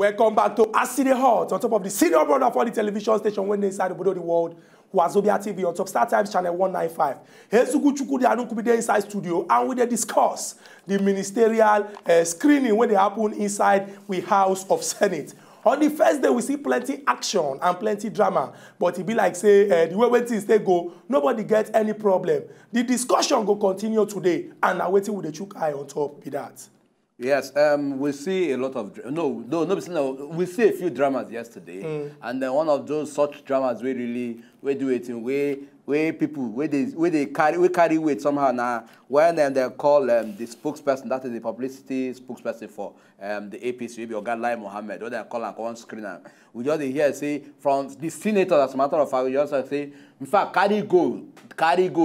Welcome back to As It Dey Hot on top of the senior brother for the television station when they inside the world, Wazobia TV on top Star Times channel 195. Hezuku Chukudi Anukubi dey inside studio and we dey discuss the ministerial screening when they happen inside the House of Senate. On the first day, we see plenty action and plenty drama, but it be like say the way things they go, nobody gets any problem. The discussion go continue today, and now waiting with the chook eye on top be that. Yes, we see a lot of we see a few dramas yesterday, and then one of those such dramas we do it in where people they carry weight somehow now. When they call the spokesperson, that is the publicity spokesperson for the APC, maybe Oga Lai Mohammed, or they call and on screen. We just hear say from the senator, as a matter of fact, we just say, in fact, carry go,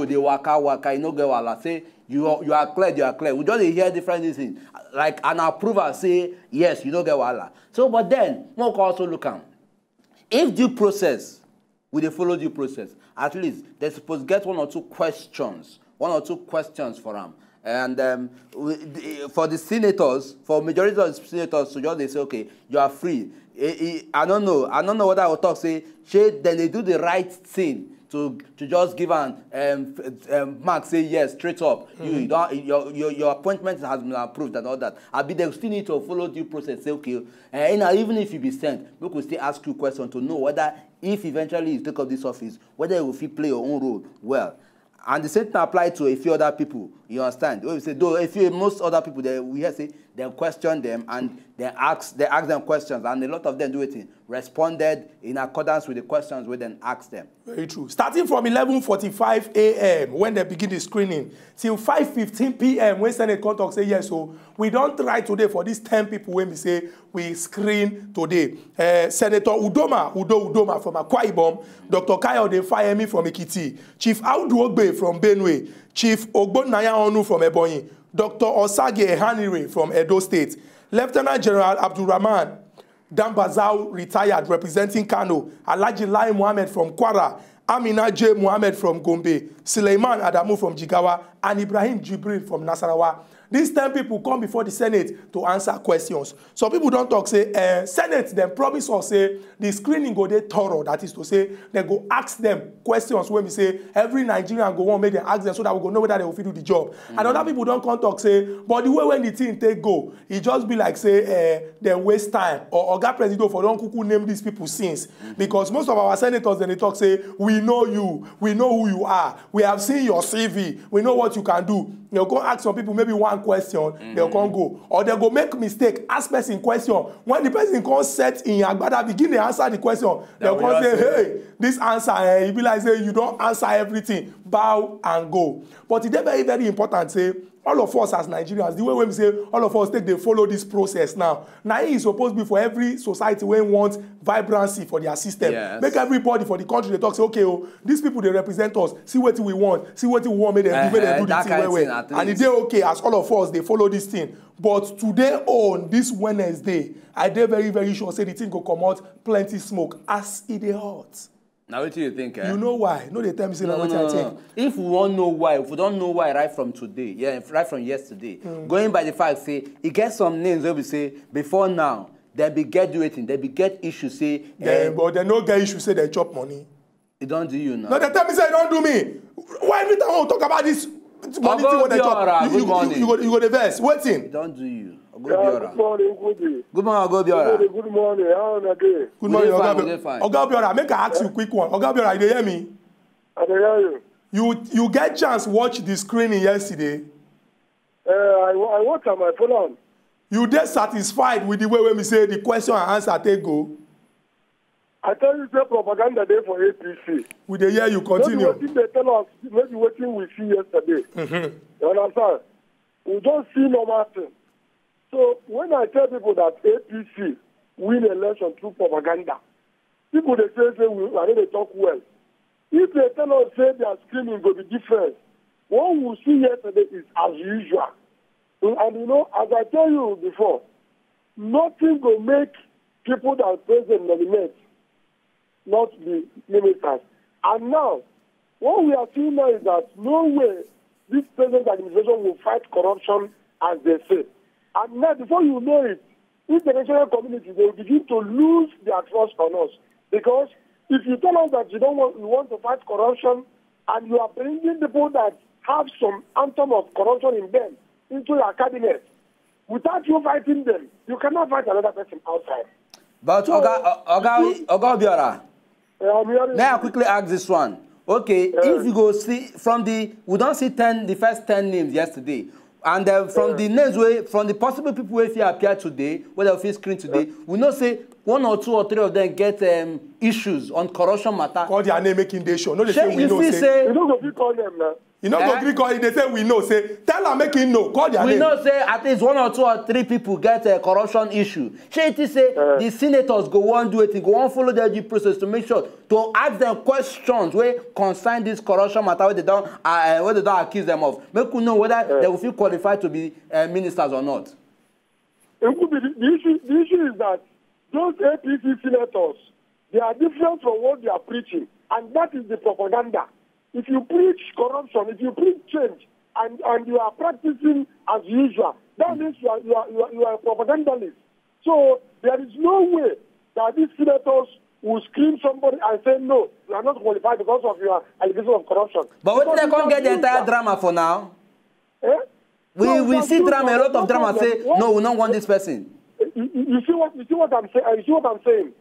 they waka, you know, go wala say. You are clear. We just hear different things. Like an approval say, yes, you don't get wahala. So, but then, we can also look at if due process, we follow due process, at least they're supposed to get one or two questions for them. And for the senators, for majority of the senators, so just they say, okay, you are free. I don't know what I will talk, say, then they do the right thing. To just give an mark, say yes, straight up. Your appointment has been approved and all that. They still need to follow due process. Say okay, even if you be sent, we could still ask you questions to know whether, if eventually you take up this office, whether you will play your own role well. And the same thing apply to a few other people. You understand? We say though, most other people, we hear say they question them and they ask them questions, and a lot of them do it responded in accordance with the questions we then ask them. Very true. Starting from 11:45 a.m. when they begin the screening till 5:15 p.m. when Senate contact say yes, so we don't try today for these 10 people when we say we screen today. Senator Udoma from Akwa Ibom, Dr. Kayode Fayemi from Ekiti, Chief Audu Ogbe from Benue, Chief Ogbonnaya Onu from Ebonyi, Dr. Osage Ehanire from Edo State, Lieutenant General Abdulrahman Dambazau retired representing Kano, Alhaji Lai Mohammed from Kwara, Amina J. Mohammed from Gombe, Suleiman Adamu from Jigawa, and Ibrahim Jibril from Nasarawa. These 10 people come before the Senate to answer questions. Some people don't talk, say, Senate, then promise us, say, the screening go dey thorough. That is to say, they go ask them questions when we say, every Nigerian go on, make them ask them so that we go know whether they will do the job. And other people don't come talk, say, but the way when the thing take go, it just be like, say, they waste time. Or Oga President for don't kuku name these people since. Because most of our senators, then they talk, say, we know you, we know who you are, we have seen your CV, we know what you can do. They'll go ask some people maybe one question, they'll come go. Or they'll go make mistake, ask person question. When the person comes set in Agbada, begin to answer the question, they'll come say, hey, this answer, you be like, say, you don't answer everything, bow and go. But it's very, very important, say, all of us as Nigerians, the way when we say all of us they follow this process now. Now it is supposed to be for every society when wants vibrancy for their system. Yes. Make everybody for the country they talk say, okay, oh, these people they represent us. See what we want. See what we want. Make them do the thing well. And if they okay as all of us they follow this thing. But today on this Wednesday, I dey very, very sure say the thing go come out plenty smoke as it dey hot. Now what do you think? You know why? No, they tell me say what I think. If we won't know why, if we don't know why right from today, right from yesterday, going by the fact, say, it gets some names where we say, before now, they be get waiting, they be get issues, say... but they no get issues, say they chop money. It don't do you now. No, they tell me say, don't do me. Why every time I want to talk about this money thing when they chop? You go the verse. Waiting. It don't do you. Good morning, Goody. Good morning, Ogobiora. Good morning, how are you? Good morning, Ogobiora. Make I ask you a quick one. Ogobiora, you hear me? I can hear you. You get chance watch the screening yesterday? I watch on my phone. You dey satisfied with the way when we say the question and answer take go? I tell you, the propaganda there for APC. We dey hear you continue. Maybe they tell us, maybe what we see yesterday. You understand? We don't see normal thing. So when I tell people that APC win election through propaganda, people they say I know they talk well. If they tell us say their screening will be different, what we see yesterday is as usual. And you know, as I tell you before, nothing will make people that president nominate not be ministers. And now, what we are seeing now is that no way this present administration will fight corruption as they say. And now, before you know it, international community, they will begin to lose their trust on us. Because if you tell us that you want to fight corruption, and you are bringing people that have some anthem of corruption in them into your cabinet, without you fighting them, you cannot fight another person outside. But so, Oga Obiora, may I quickly ask this one? Okay, if you go see from we don't see the first 10 names yesterday, and from the names from the possible people who appear today, where they will screen today, we know say 1 or 2 or 3 of them get issues on corruption matter. Call their name making they show. No, they say we know. Say you don't go to call them now. You know, go call it. They say we know. Say tell them making no. Call their name. We know say at least 1 or 2 or 3 people get a corruption issue. Say the senators go on do it, go on follow the due process to make sure to ask them questions where concern this corruption matter where they don't accuse them of. Make we know whether they will feel qualified to be ministers or not. It could be the issue is that those APC senators, they are different from what they are preaching, and that is the propaganda. If you preach corruption, if you preach change, and you are practicing as usual, that means you are a propagandalist. So there is no way that these senators will scream somebody and say, no, you are not qualified because of your allegation of corruption. But what they can't get the entire drama for now? Eh? We see drama, a lot of drama say, no, we don't want this person. You see what I'm saying? You see what I'm saying?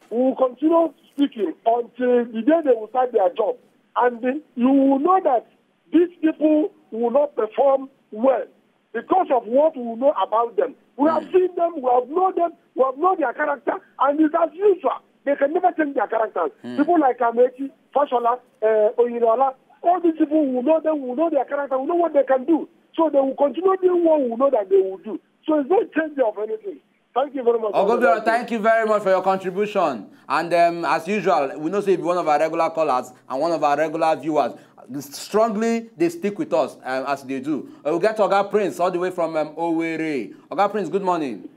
We will continue speaking until the day they will start their job. And you will know that these people will not perform well because of what we know about them. We have seen them, we have known them, we have known their character, and it's as usual. They can never change their characters. People like Amechi, Fashola, Oyinlola, all these people who know them, who know their character, who know what they can do. So they will continue doing what we know that they will do. So it's not change of anything. Thank you very much. Ogobiora, thank you very much for your contribution. And as usual, we know say one of our regular callers and one of our regular viewers. Strongly, they stick with us as they do. We'll get Oga Prince all the way from Owerri. Oga Prince, good morning.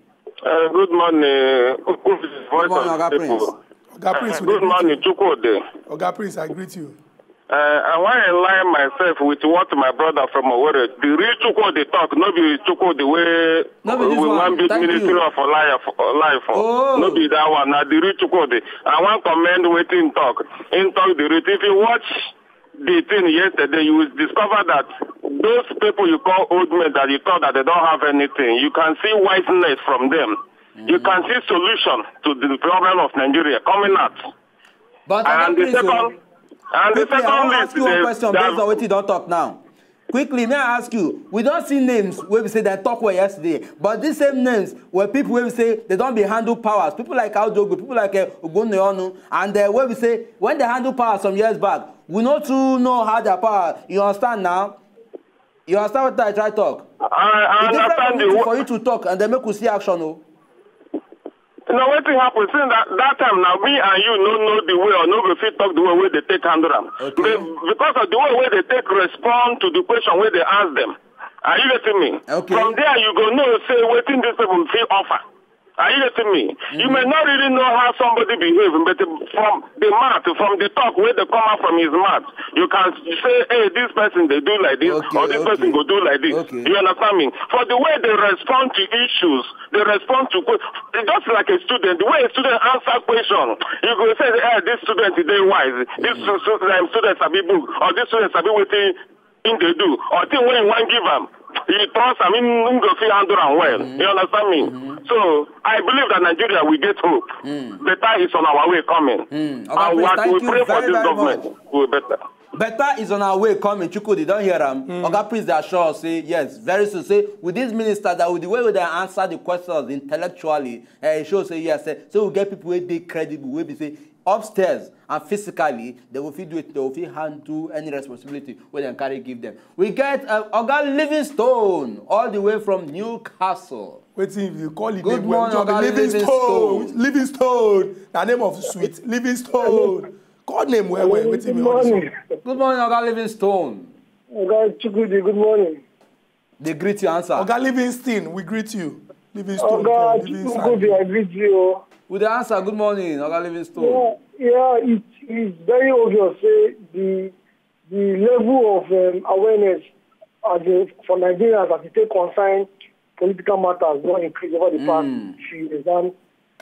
Good morning. Good morning, Oga Prince. Oga Prince, good morning, Chukwode. Oga Prince, I greet you. I want to align myself with what my brother from Owerri, the real Chukwode talk, not be Chukwode the way we want build Ministry of Life. No be that one. Now the real Chukwode. I want to commend waiting talk. In talk the real. If you watch the thing yesterday, you will discover that those people you call old men that you thought that they don't have anything, you can see wiseness from them. You can see solution to the problem of Nigeria coming out. But and the second. And quickly, I want to ask you one question based on what you don't talk now. Quickly, may I ask you, we don't see names where we say they talk well yesterday, but these same names were people where we say they don't be handle powers. People like Aljogo, people like Ogoneonu, and where we say when they handle powers some years back, we not to know how their power. You understand now? You understand what I try to talk? I understand for you to talk and then make you see action. No? Now, what happened? Since that time, now me and you know the way or no go fit talk the way where they take handle them. Okay. Because of the way where they take respond to the question where they ask them. Are you getting me? Okay. From there, you go know, say, waiting this people feel offer. Are you getting me? You may not really know how somebody behaves, but from the mouth, from the talk where they come out from his mouth, you can say, hey, this person, they do like this, or this person go do like this. You understand me? For the way they respond to issues, they respond to, just like a student, the way a student answer question, you go say, hey, this student is very wise, this student sabi book, or this student sabi wetin in they do, or thing when you want give them. He trust, I mean, go see handle and well. You understand me? So I believe that Nigeria will get hope. Better is on our way coming. And we pray for this government. Will better. Better is on our way coming. Chukwudi, don't hear them. Oga Prince, they assure us, say yes, very soon. Say with this minister that with the way they answer the questions intellectually, it shows say yes. So we get people where they credible, where they say upstairs and physically, they will do it, they will handle any responsibility where they carry give them. We get Oga Livingstone all the way from Newcastle. Wait, if you call it good morning, Oga Livingstone. Livingstone, the name of sweet Livingstone. God name where good morning. Good morning, Oga Livingstone. Oga Chukwudi, good morning. They greet you, answer. Oga Livingstone, we greet you. Livingstone. Oga Chukwudi, I greet you. With the answer, good morning, Oga Livingstone. Yeah, it is very obvious. The level of awareness for Nigerians as it take concern political matters don't increase over the past few years. And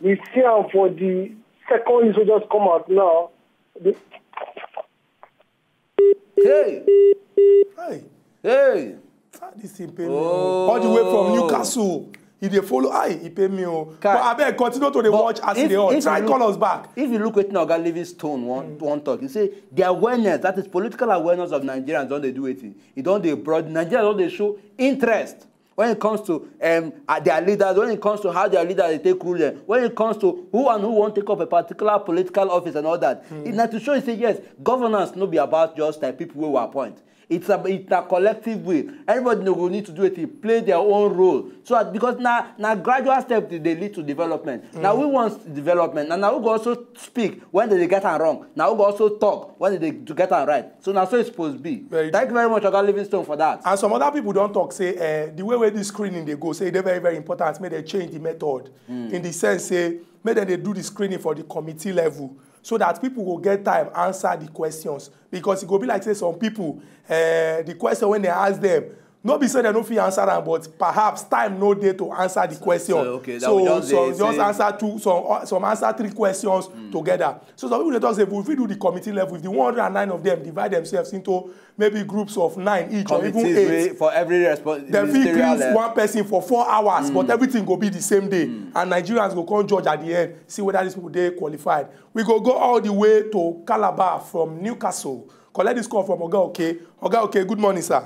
we see how for the second list will just come out now. Hey! This thing pay me. All the way from Newcastle. If they follow, he pay me. But I beg, continue to watch as they all. Try call us back. If you look at Oga Livingstone, one talk, he say the awareness, that is political awareness of Nigerians, don't they do it? It don't they broad Nigerians don't they show interest when it comes to their leaders, when it comes to how their leaders they take rule, when it comes to who and who won't take up a particular political office and all that. It's not to show you say yes, governance not be about just like people who appoint. It's a collective way. Everybody will need to do it, play their own role. So that, because now gradual steps they lead to development. Now we want development, and now we go also speak when they get it wrong. Now we go also talk when they get it right. So now so it's supposed to be. Thank you very much, Oga Livingstone, for that. And some other people don't talk, say the way where this screening they go, say they're very, very important. May they change the method in the sense, say maybe they do the screening for the committee level, so that people will get time answer the questions. Because it will be like, say, some people, the question when they ask them, no be say they don't feel answer them, but perhaps time no day to answer the question. So just answer two, some answer 3 questions together. So some people they talk say, if we do the committee level, if the 109 of them divide themselves into maybe groups of 9 each, or even 8, for every response, they give one person for 4 hours, but everything will be the same day, and Nigerians will come judge at the end, see whether these people they qualified. We go all the way to Calabar from Newcastle. Collect this call from Oga Okay. Oga Okay, good morning, sir.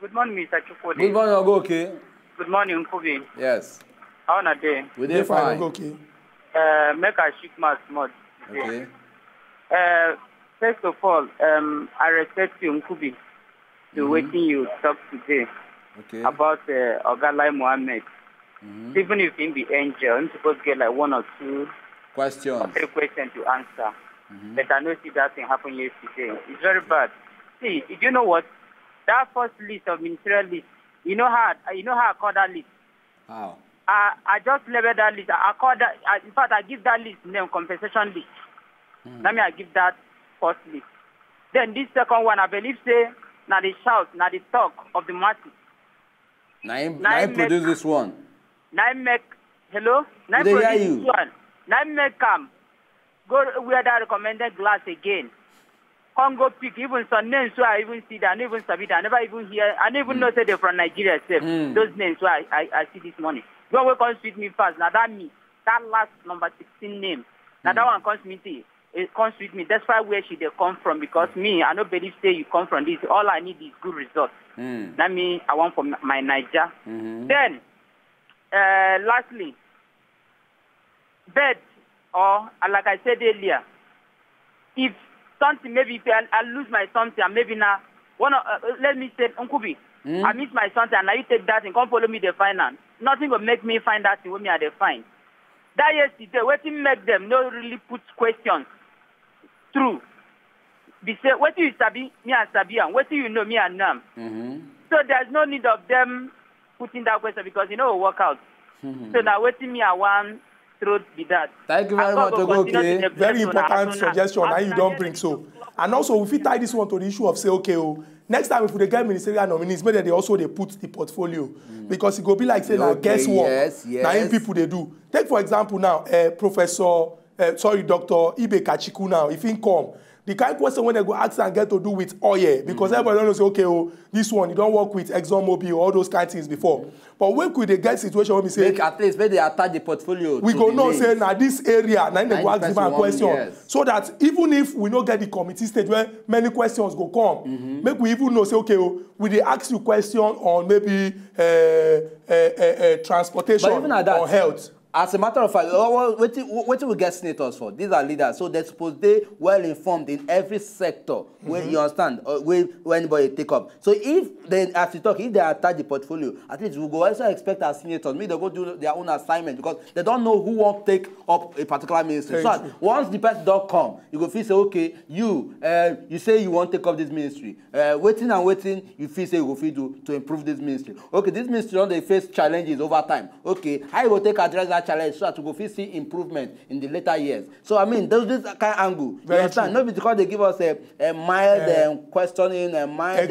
Good morning, Mr. Chukwu. Good morning, Oga Okay. Good morning, Nkubi. Yes. How are you? We did fine. Oga Okay. Make a chic mask mod. Okay. First of all, I respect you, Nkubi, to waiting you talk today about Oga Lai Mohammed. Even if he be angel, I'm supposed to get like 1 or 2 questions. Or 3 questions to answer. But I know see that thing happen yesterday. It's very bad. See, you know what? That first list of ministerial list, you know how I call that list? How? I just labeled that list. I call that. In fact, I give that list name compensation list. Let me give that first list. Then this second one, I believe say, now the shout, now the talk of the masses. Now produce this one. Now make hello. Now produce this one. Now make go wear that recommended glass again. Congo pick, even some names so I even see that, I never even submit, I never even hear, I never even know say they're from Nigeria itself. Those names so I see this morning. Go away comes with me fast. Now that last number 16 name. Now that one comes with me. It comes with me. That's why where should they come from? Because me, I don't believe say you come from this. All I need is good results. That means I want for my Niger. Then lastly, bed, or like I said earlier, if something, maybe if I lose my something, and maybe now, let me say, Nkubi, I miss my something, and now you take that and come follow me the finance. Nothing will make me find that thing with me at the fine. That yesterday, what you make them no really put questions through. Be say, what do you sabi, me and Sabi, and what do you know, me and Nam? So there's no need of them putting that question because you know it will work out. So now waiting me, I want through be that. Thank you very much, okay. Very important suggestion, and you don't bring so. And also, if we tie this one to the issue of say, okay, next time if we get ministerial nominees, maybe they also they put the portfolio because it go be like say now guesswork. Yes. Now in people they do. Take for example now, Dr. Ibe Kachiku now, if he come. The kind of question when they go ask and get to do with oil, because everybody don't know say, okay, this one, you don't work with ExxonMobil or all those kind of things before. But when could they get situation when we say, at least when they attach the portfolio, we go no say now this area, now they go ask them a question, so that even if we don't get the committee stage where many questions go come, make we even know say, okay, we they ask you question on maybe transportation or health. As a matter of fact, what do we get senators for? These are leaders, so they're supposed to be well informed in every sector. Where you understand, where anybody take up. So if they, as you talk, if they attach the portfolio, at least we go also expect our senators, maybe they go do their own assignment because they don't know who won't take up a particular ministry. So once the person don't come, you go feel say, okay, you say you won't take up this ministry. Waiting and waiting, you feel say you go feel to improve this ministry. Okay, this ministry don't they face challenges over time. Okay, how you go take address that challenge so that we go see improvement in the later years. So I mean, there's this kind of angle. You understand? Not because they give us a mild questioning, a mild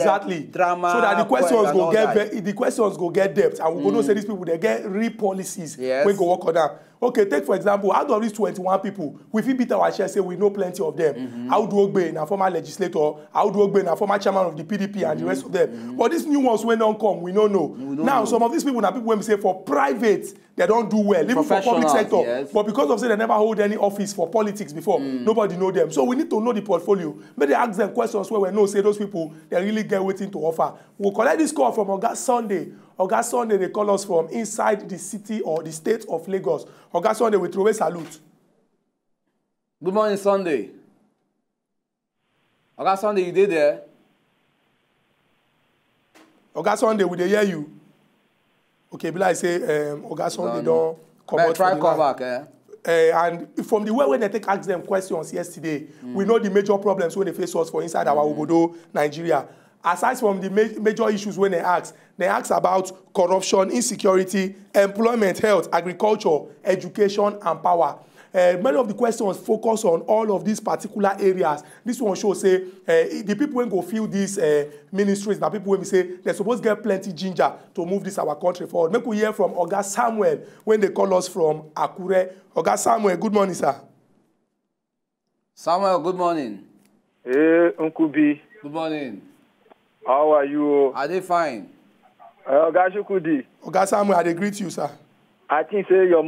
drama. So that the questions go get depth, and we go know say these people they get real policies. We go work on that. Okay, take for example, out of these 21 people, we fit beat our share, say we know plenty of them. Audu Ogbe, a former legislator, Audu Ogbe, a former chairman of the PDP, and the rest of them. But these new ones when don't come, we don't know. Now, some of these people are people when we say for private, they don't do well, even for public sector. But because of say they never hold any office for politics before, nobody know them. So we need to know the portfolio. Maybe ask them questions where we know say those people they really get waiting to offer. We'll collect this call from Oga Sunday. Oga Sunday, they call us from inside the city or the state of Lagos. Oga Sunday, we throw a salute. Good morning, Sunday. Oga Sunday, you did there? Oga Sunday, we dey hear you. Okay, but like say, Oga Sunday don't come out. Try come back, and from the way when they take ask them questions yesterday, we know the major problems when they face us for inside our Obodo, Nigeria. Aside from the major issues when they ask about corruption, insecurity, employment, health, agriculture, education, and power. Many of the questions focus on all of these particular areas. This one shows say the people when go fill these ministries, the people when we say they're supposed to get plenty ginger to move this our country forward. Make we hear from Oga Samuel when they call us from Akure. Oga Samuel, good morning, sir. Samuel, good morning. Hey, Uncle B. Good morning. How are you? Are they fine? Oga Shukudi. Oga Samuel, I greet you, sir. I think say your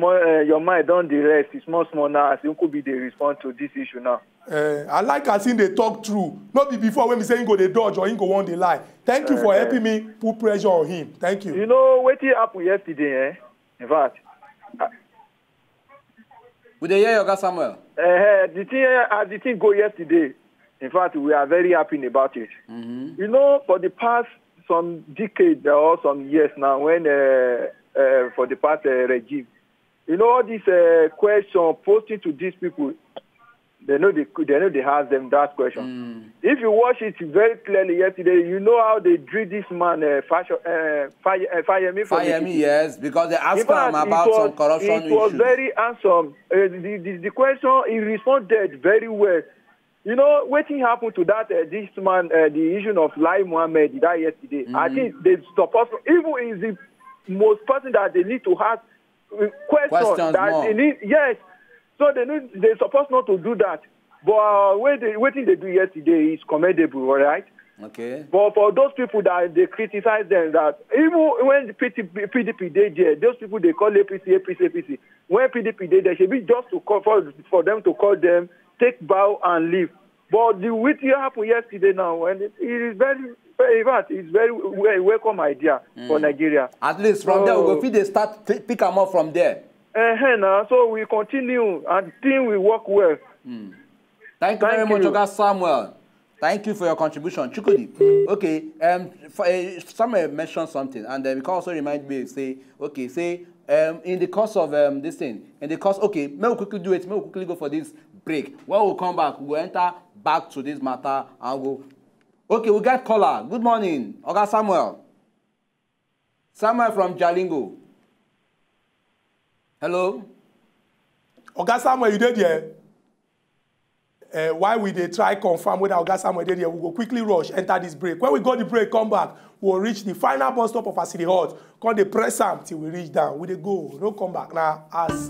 mind don't the rest. It's small now. As Uncle B, they respond to this issue now. I like as they talk through. Not be before when we say he go they dodge or he go one they lie. Thank you for helping me put pressure on him. Thank you. You know what happened yesterday, In fact. Would they hear Oga Samuel? The thing go yesterday. In fact, we are very happy about it. You know, for the past some decades or some years now, when for the past regime, you know, all these question posting to these people, they know they ask them that question. If you watch it very clearly yesterday, you know how they drew this man Fayemi, yes, because they asked him about some corruption issues. It was very handsome. The question, he responded very well. You know, what happened to that, this man, the issue of Lai Mohammed, he died yesterday. I think they supposed to, even is the most person that they need to ask questions that more. They need, yes. So they're supposed not to do that. But what they do yesterday is commendable, all right? Okay. But for those people that they criticize them, that even when the PDP did there, those people they call APC. When PDP did there, should be just to call for them to call them, take bow and leave. But the what happened yesterday now, and it is it's very welcome idea for Nigeria. At least from there, we go start pick them up from there. So we continue and think we work well. Thank you very much, Oga Samuel. Thank you for your contribution. Chukudi, okay, Samuel mentioned something, and we can also remind me, in the course of this thing, may we quickly do it, may we quickly go for this break. When we come back, we'll enter back to this matter and go. Okay, we get caller. Good morning, Oga Samuel. Samuel from Jalingo. Hello? Oga Samuel, you did here? While we dey try confirm whether Oga Samuel did here, we go quickly rush, enter this break. When we got the break, come back, we'll reach the final bus stop of Asidi Hut. Call the press am till we reach down. We dey go. No come back now. As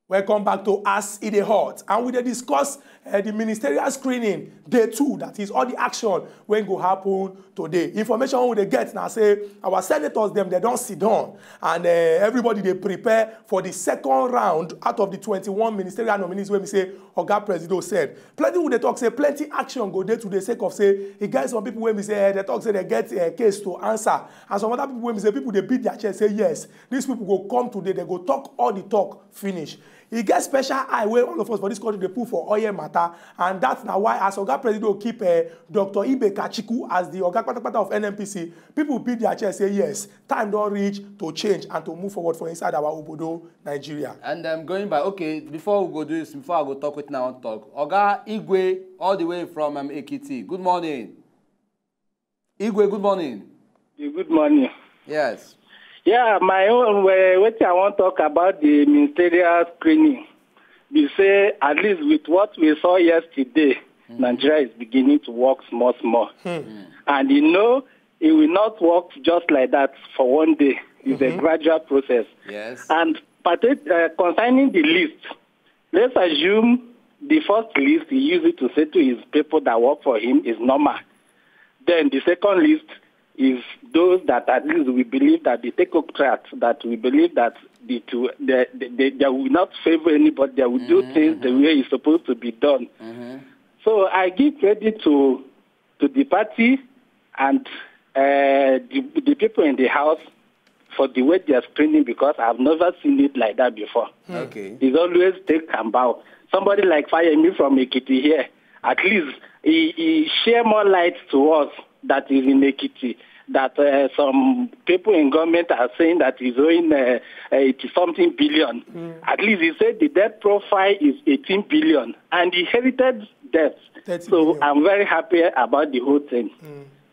welcome back to As It Dey Hot, and we dey discuss the ministerial screening day 2, that is all the action when go happen today. Information we dey get now say our senators them they don't sit down, and everybody they prepare for the second round out of the 21 ministerial nominees when we say Oga Presido said. Plenty we dey talk say plenty action go day to the sake of say he get some people when we say they talk say they get a case to answer, and some other people when we say people they beat their chest say yes, these people go come today, they go talk all the talk finish. He gets special eye where all of us for this country they put for oil matter, and that's now why as Oga President keep Dr. Ibe Kachiku as the Oga Patapata of NNPC, people beat their chest say yes, time don't reach to change and to move forward for inside our Obodo, Nigeria. And going by, okay, before we go do this, before I go talk with now talk, Oga Igwe, all the way from Ekiti. Good morning. Igwe, good morning. Good morning. Yes. Yeah, my own way, what I want to talk about the ministerial screening. We say, at least with what we saw yesterday, Nigeria is beginning to work small. And you know, it will not work just like that for one day. It's a gradual process. Yes. And concerning the list, let's assume the first list he used it to say to his people that work for him is normal. Then the second list is those that at least we believe that the technocrats, that we believe that they will not favor anybody, they will do things the way it's supposed to be done. So I give credit to the party and the people in the house for the way they are screening, because I've never seen it like that before. Okay. It's always take and bow. Somebody like Fayemi from Ekiti here, at least he share more light to us that is in Ekiti, that some people in government are saying that he's owing 80-something billion. At least he said the debt profile is 18 billion and he inherited debts. So billion. I'm very happy about the whole thing.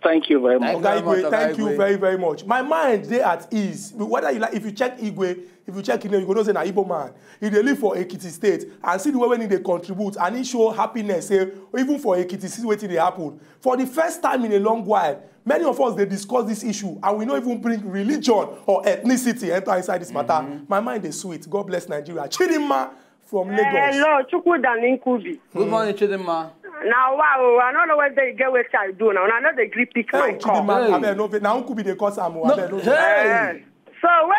Thank you very much. Thank you very, very much. My mind, they at ease. Whether you like, if you check Igwe, if you check Ine, you go know say na Igbo man. He dey live for Ekiti State and see the way when he dey contribute and he show happiness. Say even for Ekiti, see wetin dey happen. For the first time in a long while, many of us they discuss this issue and we don't even bring religion or ethnicity enter inside this matter. My mind is sweet. God bless Nigeria. Chidinma from Lagos. Hello, Chukwu Daninkubi. Good morning, Chidinma. Now, wow, I don't know whether you get what I do now. I know they grip pick my call. Now, could be the cause I'm So, what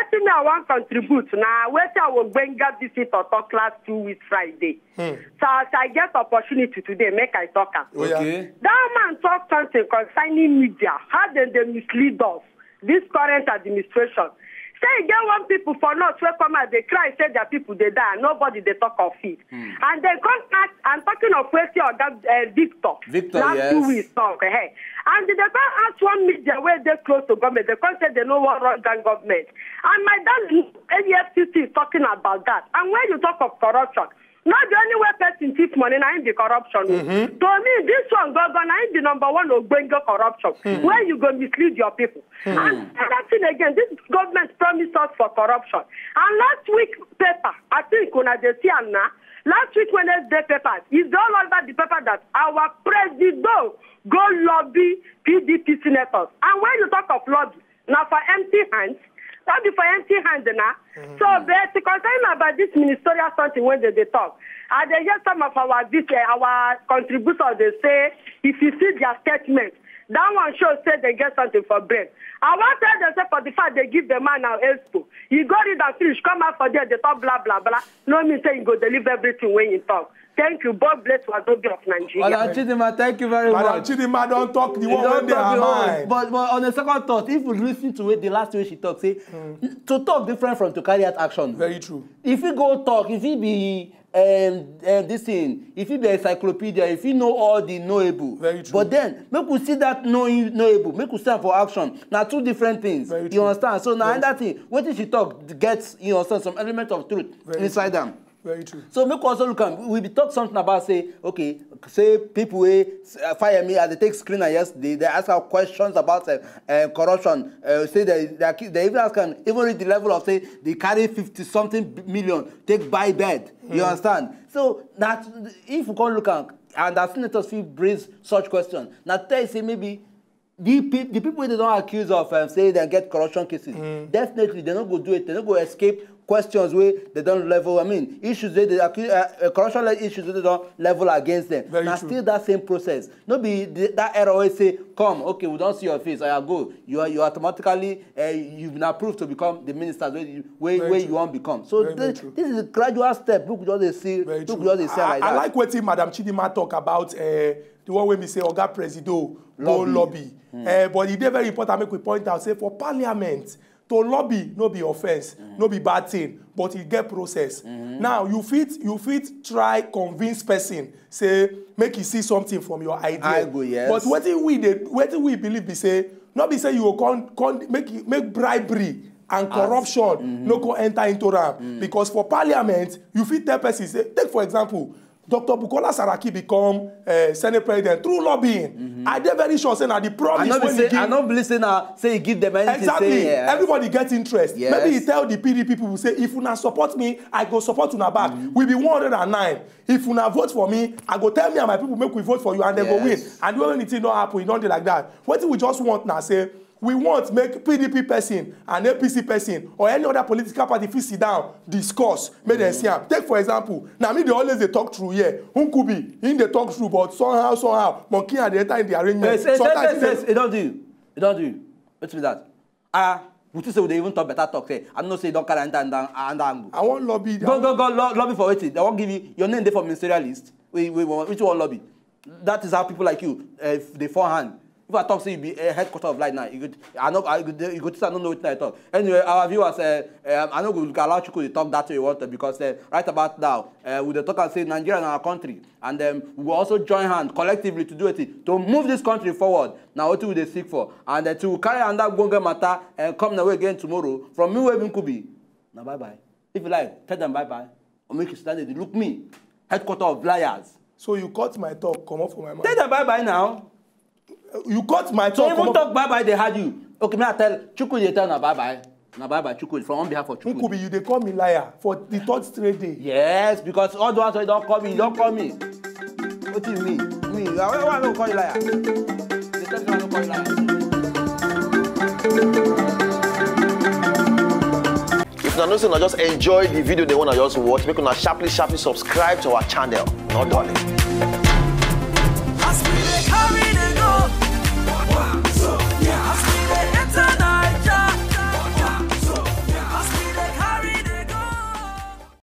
thing I want to contribute now, what I will bring up visit or talk last 2 weeks Friday. So, as I get opportunity today, make I talk. Okay. That man talk something concerning media, how they mislead us, this current administration. Say again, one people for not to come out, they cry, say their people they die, nobody they talk of it. And they contact, I'm talking of Wesley or Victor, last 2 weeks talk. Hey. And they can't ask one media where they close to government, they can't say they know what run government. And my dad, NEFCC is talking about that. And when you talk of corruption, not the only way person thief money, now in the corruption. To me, this one goes on, I the number one of going corruption, where you go mislead your people. And another thing again, this government promised us for corruption. And last week paper, I think when I see now, last week Wednesday paper, is all over the paper that our president go lobby PDP senators. And when you talk of lobby, now for empty hands, not be for empty hands now. So but concern about this ministerial something when they talk. And they hear some of our contributors, they say, if you see their statement, that one shows say they get something for bread. I want to tell them say for the fact they give the man now expo. You go read and finish, come out for there, they talk blah blah blah. No mean say you go deliver everything when you talk. Thank you. God bless Wazobi of Nigeria. Madam Chidinma, thank you very much. Madam Chidinma don't talk the one when they are mine. But on the second thought, if we listen to it, the last way she talks, say, to talk different from to carry out action. Very true. If you go talk, if you be this thing, if you be encyclopedia, if you know all the knowable. Very true. But then, make we see that knowable, make we stand for action. Now two different things. Very true. You understand? So now that thing, what did she talk gets, you understand, some element of truth inside them. Very true. So make also look at, we be talk something about say, okay, say people fire me as they take screener yesterday, they ask our questions about corruption. Say they even ask can even read the level of say they carry 50-something million, take buy bed. You understand? So that if we can look at and the senators feel raise such questions, now tell you say maybe the people they don't accuse of say they get corruption cases, definitely they don't go do it, they don't go escape questions where they don't level, I mean, issues where they accuse, corruption issues where they don't level against them. Now still that same process. No be that error where say, come, okay, we don't see your face, I go. You automatically, you've been approved to become the minister where you want to become. So this is a gradual step. Look, just see, like that. I like what Madam Chidinma talk about, the one when we say, Oga Presido, go lobby. But it is very important, make we point out, say, for parliament, to lobby no be offense, no be bad thing, but it get process. Now you fit try convince person say make you see something from your idea. Yes. But wetin we believe be say not be say you go make bribery and corruption no go enter into am because for parliament you fit tell person say take for example Dr. Bukola Saraki become Senate president through lobbying. I dey very sure say na the promise when he give. I don't believe say he give them anything. Exactly. Say, yes. Everybody get interest. Yes. Maybe he tell the PDP people say if una support me, I go support una back. We be 109. If una vote for me, I go tell me and my people make we vote for you and they go win. And when anything don't happen, it don't do like that. What we just want now say we want make PDP person and APC person or any other political party fit sit down discuss make dem see am. Take for example, na me dey always dey talk through here. Nkubi, him dey talk through but somehow monkey and dey enter in the arrangement. Yes, it don't do. What's with that? We say we dey even talk better talk. Say I don't know say you don't carry enter angle. I want lobby. Go lobby for wetin? They won't give you your name dey for ministerial list. Which one lobby? That is how people like you they forehand. If I talk, say you be a headquarter of light now, you go I don't know what I talk. Anyway, our viewers, I know we allow you to talk that way you want to because right about now, we the talk and say Nigeria is our country, and we will also join hands collectively to do it to move this country forward. Now, what do they seek for? And to carry on that Gonga matter and come away again tomorrow from me, where could be. Now, bye bye. If you like, tell them bye bye, or make you stand there. Look me, headquarter of liars. So you cut my talk, come up from my mouth. Tell them bye bye now. You cut my talk. So even talk bye bye, they had you. Okay, may I tell Chukwu they tell na bye bye. Na bye bye Chukwu from on behalf of Chukwu. Nkubi, you they call me liar for the third straight day. Yes, because all the ones who don't call me, you don't call me. What do you mean? Me, why don't call you liar? They tell me I don't call you liar. If you know, just enjoy the video they want to just watch, make una sharply subscribe to our channel. Not darling.